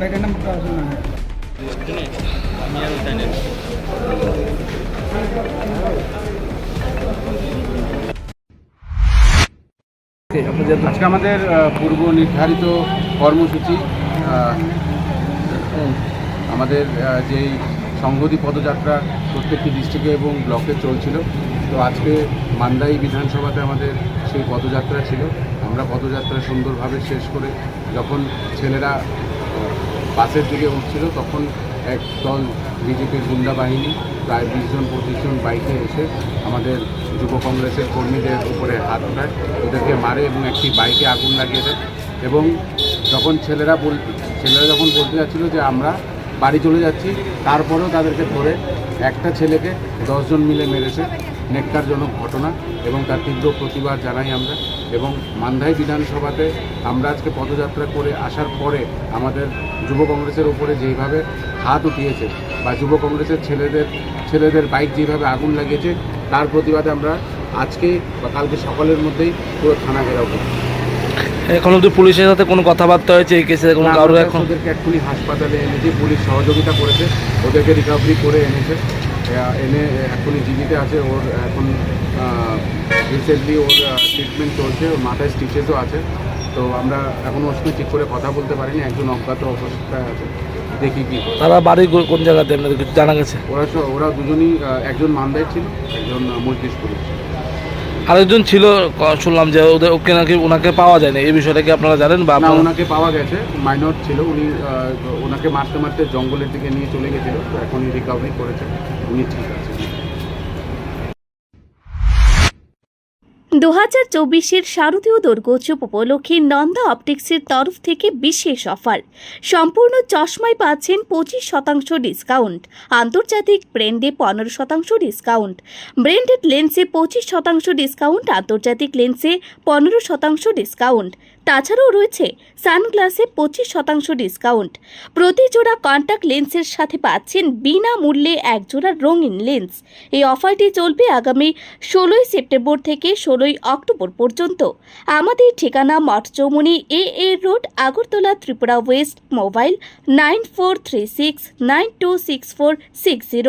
Packet নাম্বারটা আসলে না। আজকে আমাদের পূর্ব নির্ধারিত কর্মসূচি আমাদের যেই সংহতি পদযাত্রা প্রত্যেকটি ডিস্ট্রিক্টে এবং ব্লকে চলছিল। তো আজকে মান্দাই বিধানসভাতে আমাদের সেই পদযাত্রা ছিল। আমরা পদযাত্রা সুন্দরভাবে শেষ করে যখন ছেলেরা বাসের দিকে উঠছিল তখন এক দল বিজেপির গুন্ডা বাহিনী প্রায় 20 জন 25 জন বাইকে এসে আমাদের যুব কংগ্রেসের কর্মীদের উপরে হাত উঠায়, ওদেরকে মারে এবং একটি বাইকে আগুন লাগিয়ে দেয়। এবং যখন ছেলেরা যখন বলতে যাচ্ছিল যে আমরা বাড়ি চলে যাচ্ছি, তারপরেও তাদেরকে ধরে একটা ছেলেকে 10 জন মিলে মেরেছে। নেককারজনক ঘটনা এবং তার তীব্র প্রতিবাদ জানাই আমরা। এবং মান্দাই বিধানসভাতে আমরা আজকে পদযাত্রা করে আসার পরে আমাদের যুব কংগ্রেসের উপরে যেইভাবে হাত উঠিয়েছে বা যুব কংগ্রেসের ছেলেদের বাইক যেভাবে আগুন লাগিয়েছে, তার প্রতিবাদে আমরা আজকে বা কালকে সকালের মধ্যেই পুরো থানা ঘেরাও করি। এখন অব্দি পুলিশের সাথে কোনো কথাবার্তা হয়েছে এই কেসে? কোনো কারো এখন ওদেরকে এক্ষুনি হাসপাতালে এনেছে, পুলিশ সহযোগিতা করেছে, ওদেরকে রিকভারি করে এনেছে, এনে এখনই জিবিতে আছে। ওর এখন রিসেন্টলি ওর ট্রিটমেন্ট চলছে, ওর মাথায় স্টিচেসও আছে। তো আমরা এখনও ওর সঙ্গে ঠিক করে কথা বলতে পারিনি, একজন অজ্ঞাত অবস্থায় আছে, দেখি কি। তারা বাড়ি কোন জায়গাতে আপনাদের কিছু জানা গেছে? ওরা দুজনই, একজন মান্দায় ছিল, একজন মজলিশপুরে ছিল। আরেকজন ছিল শুনলাম যে ওকে নাকি ওনাকে পাওয়া যায়নি, এই বিষয়টা কি আপনারা জানেন? বা না, ওনাকে পাওয়া গেছে, মাইনর ছিল উনি। ওনাকে মারতে মারতে জঙ্গলের দিকে নিয়ে চলে গেছিল, তো এখনই রিকভারি করেছে, উনি ঠিক আছে। 2024-এর শারদীয় দুর্গোৎসব উপলক্ষে নন্দা অপটিক্সের তরফ থেকে বিশেষ অফার। সম্পূর্ণ চশমায় পাচ্ছেন 25% ডিসকাউন্ট, আন্তর্জাতিক ব্র্যান্ডে 15% ডিসকাউন্ট, ব্র্যান্ডেড লেন্সে 25% ডিসকাউন্ট, আন্তর্জাতিক লেন্সে 15% ডিসকাউন্ট। তাছাড়াও রয়েছে সানগ্লাসে 25% ডিসকাউন্ট। প্রতি জোড়া কন্ট্যাক্ট লেন্সের সাথে পাচ্ছেন বিনামূল্যে এক জোড়া রঙিন লেন্স। এই অফারটি চলবে আগামী 16 সেপ্টেম্বর থেকে 16 অক্টোবর পর্যন্ত। আমাদের ঠিকানা Math Chowmuhani AA road, Agartala, Tripura west. Mobile 9436926460।